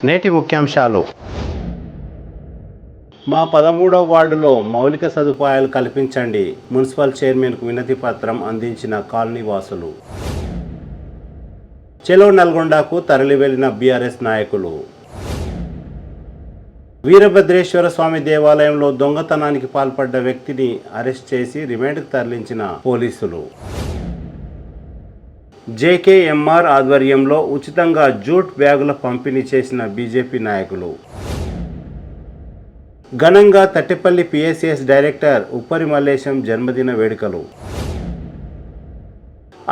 నేటి ముఖ్యాంశాలు. మా 13వ వార్డులో మౌలిక సదుపాయాలు కల్పించండి, మున్సిపల్ చైర్మన్కు వినతి పత్రం అందించిన కాలనీ వాసులు. చెలో నల్గొండకు తరలి వెళ్లిన బీఆర్ఎస్ నాయకులు. వీరభద్రేశ్వర స్వామి దేవాలయంలో దొంగతనానికి పాల్పడ్డ వ్యక్తిని అరెస్ట్ చేసి రిమాండ్కు తరలించిన పోలీసులు. జేకేఎంఆర్ ఆధ్వర్యంలో ఉచితంగా జూట్ బ్యాగుల పంపిణీ చేసిన బీజేపీ నాయకులు. ఘనంగా తట్టెపల్లి పిఎస్సిఎస్ డైరెక్టర్ ఉప్పరి మల్లేశం జన్మదిన వేడుకలు.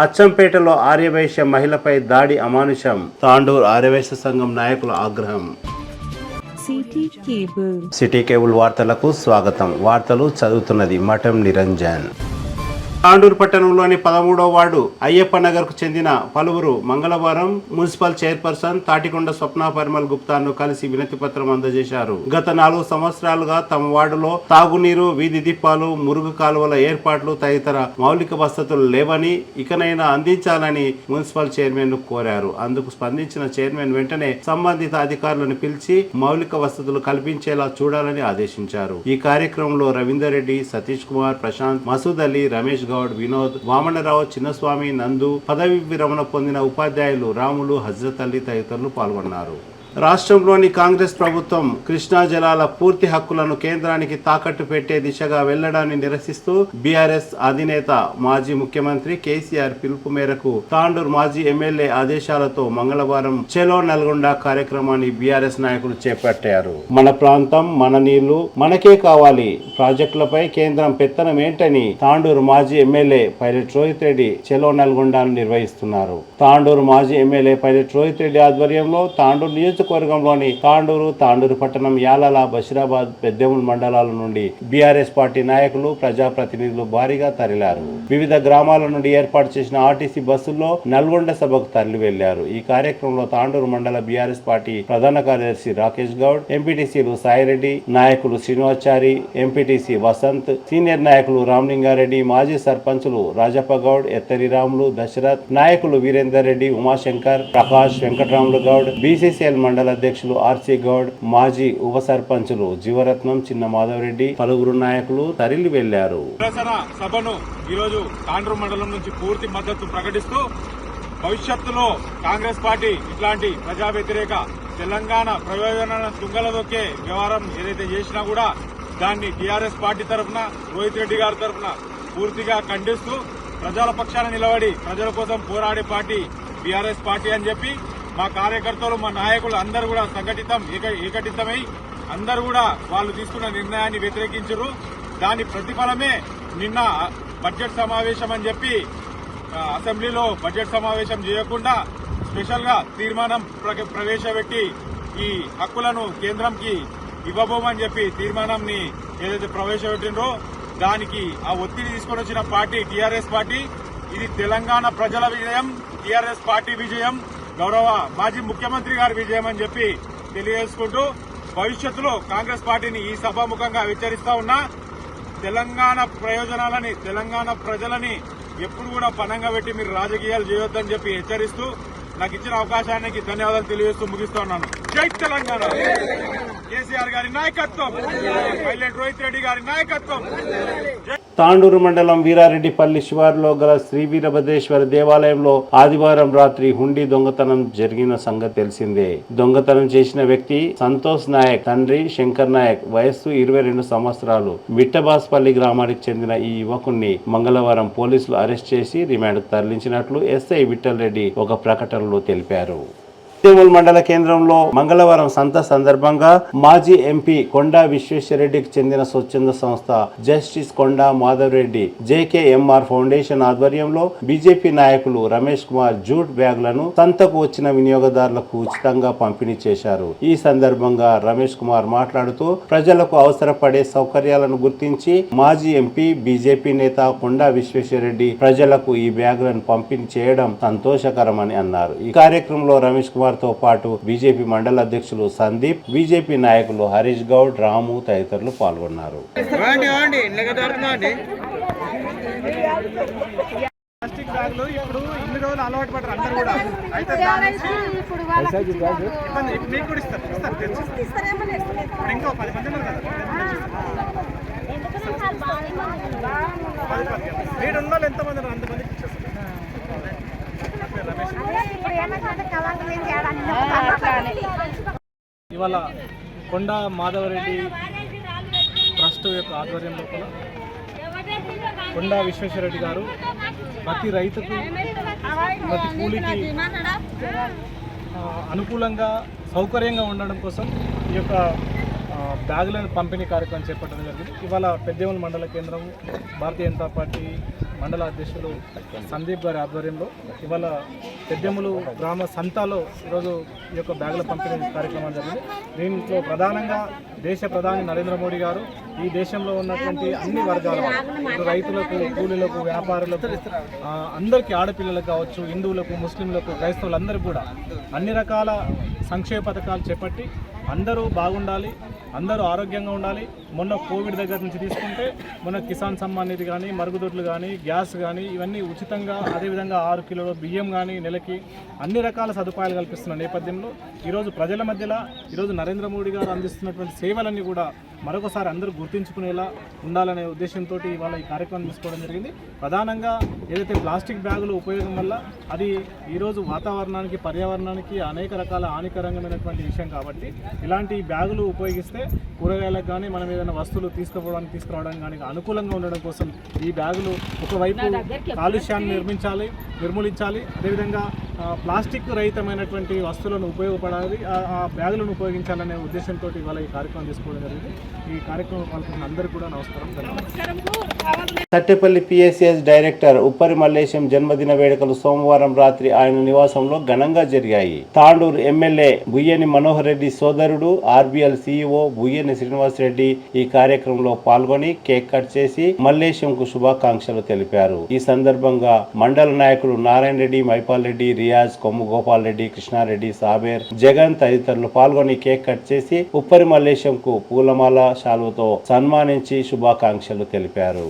అచ్చంపేటలో ఆర్యవైశ్య మహిళపై దాడి అమానుషం, తాండూరు ఆర్యవైశ్య సంఘం నాయకుల ఆగ్రహం. సిటీ కేబుల్ వార్తలకు స్వాగతం. వార్తలు చదువుతున్నది మఠం నిరంజన్. తాండూరు పట్టణంలోని 13వ వార్డు అయ్యప్ప నగర్కు చెందిన పలువురు మంగళవారం మున్సిపల్ చైర్పర్సన్ తాటికొండ స్వప్న పరిమల్ గుప్తాను కలిసి వినతి పత్రం అందజేశారు. గత 4 సంవత్సరాలుగా తమ వార్డులో తాగునీరు, వీధి దీపాలు, మురుగు కాలువల ఏర్పాట్లు తదితర మౌలిక వసతులు లేవని, ఇకనైనా అందించాలని మున్సిపల్ చైర్మన్ కోరారు. అందుకు స్పందించిన చైర్మన్ వెంటనే సంబంధిత అధికారులను పిలిచి మౌలిక వసతులు కల్పించేలా చూడాలని ఆదేశించారు. ఈ కార్యక్రమంలో రవీందర్ రెడ్డి, సతీష్ కుమార్, ప్రశాంత్, మసూద్ అలీ, రమేష్ గౌడ్, వినోద్, వామనరావు, చిన్నస్వామి, నందు, పదవి విరమణ పొందిన ఉపాధ్యాయులు రాములు, హజ్రత్ అలీ తదితరులు పాల్గొన్నారు. రాష్ట్రంలోని కాంగ్రెస్ ప్రభుత్వం కృష్ణా జలాల పూర్తి హక్కులను కేంద్రానికి తాకట్టు పెట్టే దిశగా వెళ్లడాన్ని నిరసిస్తూ బీఆర్ఎస్ అధినేత మాజీ ముఖ్యమంత్రి కేసీఆర్ పిలుపు మేరకు తాండూరు మాజీ ఎమ్మెల్యే ఆదేశాలతో మంగళవారం చెలో నల్గొండ కార్యక్రమాన్ని బీఆర్ఎస్ నాయకులు చేపట్టారు. మన ప్రాంతం, మన నీళ్లు, మనకే కావాలి, ప్రాజెక్టులపై కేంద్రం పెత్తనం ఏంటని తాండూరు మాజీ ఎమ్మెల్యే పైలట్ రోహిత్ రెడ్డి చెలో నల్గొండను నిర్వహిస్తున్నారు. తాండూరు మాజీ ఎమ్మెల్యే పైలట్ రోహిత్ రెడ్డి ఆధ్వర్యంలో తాండూరు నియోజకవర్గంలోని తాండూరు పట్టణం, యాలల, బషీరాబాద్, పెద్దెముల్ మండలాల నుండి బీఆర్ఎస్ పార్టీ నాయకులు, ప్రజాప్రతినిధులు భారీగా తరలిలారు. వివిధ గ్రామాల నుండి ఏర్పాటు చేసిన ఆర్టీసీ బస్సుల్లో నల్గొండ సభకు తరలి వెళ్లారు. ఈ కార్యక్రమంలో తాండూరు మండల బీఆర్ఎస్ పార్టీ ప్రధాన కార్యదర్శి రాకేష్ గౌడ్, ఎంపీటీసీలు సాయిరెడ్డి, నాయకులు శ్రీనివాచారి, ఎంపీటీసీ వసంత్, సీనియర్ నాయకులు రామలింగారెడ్డి, మాజీ సర్పంచులు రాజప్ప గౌడ్, ఎత్తరి రాములు, దశరథ్, నాయకులు వీరేందర్ రెడ్డి, ఉమాశంకర్, ప్రకాష్, వెంకటరాములు గౌడ్, బీసీసీఎల్ మండల అధ్యక్షులు ఆర్సీ గౌడ్, మాజీ ఉప సర్పంచులు జీవరత్నం, చిన్న మాధవరెడ్డి, పలువురు నాయకులు తరలి వెళ్లారు. సభను ఈరోజు తాండూరు మండలం నుంచి పూర్తి మద్దతు ప్రకటిస్తూ భవిష్యత్తులో కాంగ్రెస్ పార్టీ ఇట్లాంటి ప్రజా వ్యతిరేక తెలంగాణ ప్రయోజనాలను తుంగలదొక్కే వ్యవహారం ఏదైతే చేసినా కూడా దాన్ని టీఆర్ఎస్ పార్టీ తరఫున, రోహిత్ రెడ్డి గారి తరఫున పూర్తిగా ఖండిస్తూ ప్రజల పక్షాన నిలబడి ప్రజల కోసం పోరాడే పార్టీ బీఆర్ఎస్ పార్టీ అని చెప్పి మా కార్యకర్తలు, మా నాయకులు అందరూ కూడా ఏకటితమై అందరూ కూడా వాళ్ళు తీసుకున్న నిర్ణయాన్ని వ్యతిరేకించారు. దాని ప్రతిఫలమే నిన్న బడ్జెట్ సమావేశం అని చెప్పి అసెంబ్లీలో బడ్జెట్ సమావేశం చేయకుండా స్పెషల్ గా తీర్మానం ప్రవేశపెట్టి ఈ హక్కులను కేంద్రంకి ఇవ్వబోమని చెప్పి తీర్మానాన్ని ఏదైతే ప్రవేశపెట్టినరో దానికి ఆ ఒత్తిడి తీసుకొని వచ్చిన పార్టీ టీఆర్ఎస్ పార్టీ. ఇది తెలంగాణ ప్రజల విజయం, టీఆర్ఎస్ పార్టీ విజయం, గౌరవ మాజీ ముఖ్యమంత్రి గారి విజయం అని చెప్పి తెలియజేసుకుంటూ భవిష్యత్తులో కాంగ్రెస్ పార్టీని ఈ సభాముఖంగా హెచ్చరిస్తా ఉన్నా, తెలంగాణ ప్రయోజనాలని, తెలంగాణ ప్రజలని ఎప్పుడు కూడా పణంగా పెట్టి మీరు రాజకీయాలు చేయొద్దని చెప్పి హెచ్చరిస్తూ నాకు ఇచ్చిన అవకాశానికి ధన్యవాదాలు తెలియజేస్తూ ముగిస్తా ఉన్నాను. జై తెలంగాణ. కేసీఆర్ గారి నాయకత్వం, పైలట్ రోహిత్ రెడ్డి గారి నాయకత్వం. తాండూరు మండలం వీరారెడ్డిపల్లి శివారులో గల శ్రీ వీరభద్రేశ్వర దేవాలయంలో ఆదివారం రాత్రి హుండీ దొంగతనం జరిగిన సంగతి తెలిసిందే. దొంగతనం చేసిన వ్యక్తి సంతోష్ నాయక్ తండ్రి శంకర్ నాయక్, వయస్సు 22 సంవత్సరాలు. మిట్టబాస్పల్లి గ్రామానికి చెందిన ఈ యువకుణ్ణి మంగళవారం పోలీసులు అరెస్ట్ చేసి రిమాండ్కు తరలించినట్లు ఎస్ఐ విఠల్ రెడ్డి ఒక ప్రకటనలో తెలిపారు. పెద్దెముల్ మండల కేంద్రంలో మంగళవారం సంత సందర్భంగా మాజీ ఎంపీ కొండా విశ్వేశ్వరరెడ్డికి చెందిన స్వచ్ఛంద సంస్థ జస్టిస్ కొండా మాధవరెడ్డి జేకేఎంఆర్ ఫౌండేషన్ ఆధ్వర్యంలో బీజేపీ నాయకులు రమేష్ కుమార్ జూట్ బ్యాగులను సంతకు వచ్చిన వినియోగదారులకు ఉచితంగా పంపిణీ చేశారు. ఈ సందర్భంగా రమేష్ కుమార్ మాట్లాడుతూ ప్రజలకు అవసరపడే సౌకర్యాలను గుర్తించి మాజీ ఎంపీ బీజేపీ నేత కొండా విశ్వేశ్వరరెడ్డి ప్రజలకు ఈ బ్యాగులను పంపిణీ చేయడం సంతోషకరమని అన్నారు. ఈ కార్యక్రమంలో రమేష్ కుమార్ తో పాటు బీజేపీ మండల అధ్యక్షులు సందీప్, బీజేపీ నాయకులు హరీష్ గౌడ్, రాము తదితరులు పాల్గొన్నారు. ప్లాస్టిక్ బ్యాగులు ఇప్పుడు ఇన్ని రోజులు కూడా అలవాటు పడరు అందరూ కూడా. అయితే ఇబ్బంది మీకు కూడా ఇస్తారు ఇప్పుడు ఇంకో 10 మంది ఉన్నారు కదా. మీరు ఉన్న వాళ్ళు ఎంతమంది ఉన్నారు అంతమందికి ఇచ్చేస్తారు. ఇవాళ కొండా మాధవరెడ్డి ట్రస్ట్ యొక్క ఆధ్వర్యం లోపల కొండా విశ్వేశ్వరరెడ్డి గారు ప్రతి రైతుకు ప్రతి కూలికి అనుకూలంగా సౌకర్యంగా ఉండడం కోసం ఈ యొక్క బ్యాగులను పంపిణీ కార్యక్రమం చేపట్టడం జరిగింది. ఇవాళ పెద్దేముల మండల కేంద్రం భారతీయ జనతా పార్టీ మండల అధ్యక్షులు సందీప్ గారి ఆధ్వర్యంలో ఇవాళ పెద్దెములు గ్రామ సంతాలో ఈరోజు ఈ యొక్క బ్యాగుల పంపిణీ కార్యక్రమం జరిగింది. దీంట్లో ప్రధానంగా దేశ ప్రధాని నరేంద్ర మోడీ గారు ఈ దేశంలో ఉన్నటువంటి అన్ని వర్గాల ఇప్పుడు రైతులకు, కూలీలకు, వ్యాపారులకు, అందరికీ ఆడపిల్లలకు కావచ్చు, హిందువులకు, ముస్లింలకు, క్రైస్తవులందరికీ కూడా అన్ని రకాల సంక్షేమ పథకాలు చేపట్టి అందరూ బాగుండాలి, అందరూ ఆరోగ్యంగా ఉండాలి. మొన్న కోవిడ్ దగ్గర నుంచి తీసుకుంటే మొన్న కిసాన్ సమ్మాన్ నిధి కానీ, మరుగుదొడ్లు కానీ, గ్యాస్ కానీ ఇవన్నీ ఉచితంగా, అదేవిధంగా 6 కిలోల బియ్యం కానీ నెలకి అన్ని రకాల సదుపాయాలు కల్పిస్తున్న నేపథ్యంలో ఈరోజు ప్రజల మధ్యలో ఈరోజు నరేంద్ర మోడీ గారు అందిస్తున్నటువంటి సేవలన్నీ కూడా మరొకసారి అందరూ గుర్తించుకునేలా ఉండాలనే ఉద్దేశంతో ఇవాళ ఈ కార్యక్రమం తీసుకోవడం జరిగింది. ప్రధానంగా ఏదైతే ప్లాస్టిక్ బ్యాగులు ఉపయోగం వల్ల అది ఈరోజు వాతావరణానికి, పర్యావరణానికి అనేక రకాల హానికరమైనటువంటి విషయం కాబట్టి ఇలాంటి బ్యాగులు ఉపయోగిస్తే కూరగాయలకు కానీ మనం ఏదైనా వస్తువులు తీసుకురావడానికి కానీ అనుకూలంగా ఉండడం కోసం ఈ బ్యాగులు ఒకవైపు కాలుష్యాన్ని నిర్మూలించాలి, అదేవిధంగా ప్లాస్టిక్ రహితమైనటువంటి వస్తువులను ఉపయోగపడాలి, ఆ బ్యాగులను ఉపయోగించాలనే ఉద్దేశంతో ఇవాళ ఈ కార్యక్రమం తీసుకోవడం జరిగింది. ఈ కార్యక్రమం పాల్గొన్న అందరికీ కూడా నమస్కారం, ధన్యవాదాలు. సట్టెపల్లి పిఎస్సిఎస్ డైరెక్టర్ ఉప్పరి మల్లేశం జన్మదిన వేడుకలు సోమవారం రాత్రి ఆయన నివాసంలో ఘనంగా జరిగాయి. తాండూరు ఎమ్మెల్యే బుయ్యని మనోహర్ రెడ్డి సోదరుడు ఆర్బీఎల్ సీఈఓ బుయ్యని శ్రీనివాస్ రెడ్డి ఈ కార్యక్రమంలో పాల్గొని కేక్ కట్ చేసి మల్లేశంకు శుభాకాంక్షలు తెలిపారు. ఈ సందర్భంగా మండల నాయకులు నారాయణ రెడ్డి, మైపాల్ రెడ్డి, రియాజ్, కొమ్ము గోపాల్ రెడ్డి, కృష్ణారెడ్డి, సాబేర్, జగన్ తదితరులు పాల్గొని కేక్ కట్ చేసి ఉప్పరి మల్లేశంకు పూలమాల, శాలువతో సన్మానించి శుభాకాంక్షలు తెలిపారు.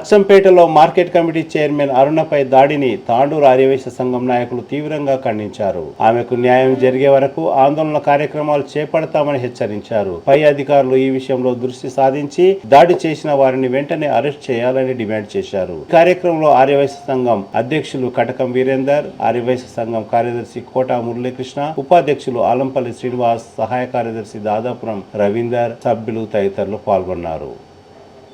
అచ్చంపేటలో మార్కెట్ కమిటీ చైర్మన్ అరుణపై దాడిని తాండూరు ఆర్యవైశ్య సంఘం నాయకులు తీవ్రంగా ఖండించారు. ఆమెకు న్యాయం జరిగే వరకు ఆందోళన కార్యక్రమాలు చేపడతామని హెచ్చరించారు. పై అధికారులు ఈ విషయంలో దృష్టి సాధించి దాడి చేసిన వారిని వెంటనే అరెస్ట్ చేయాలని డిమాండ్ చేశారు. కార్యక్రమంలో ఆర్యవైశ్య సంఘం అధ్యక్షులు కటకం వీరేందర్, ఆర్యవైశ్య సంఘం కార్యదర్శి కోటా మురళీకృష్ణ, ఉపాధ్యక్షులు ఆలంపల్లి శ్రీనివాస్, సహాయ కార్యదర్శి దాదాపురం రవీందర్, సభ్యులు తదితరులు పాల్గొన్నారు.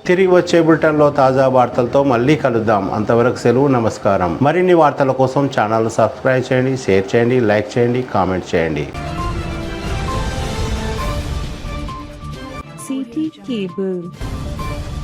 తిరిగి వచ్చే బులెటిన్లో తాజా వార్తలతో మళ్ళీ కలుద్దాం. అంతవరకు సెలవు, నమస్కారం. మరిన్ని వార్తల కోసం ఛానల్ సబ్స్క్రైబ్ చేయండి, షేర్ చేయండి, లైక్ చేయండి, కామెంట్ చేయండి. CT Cable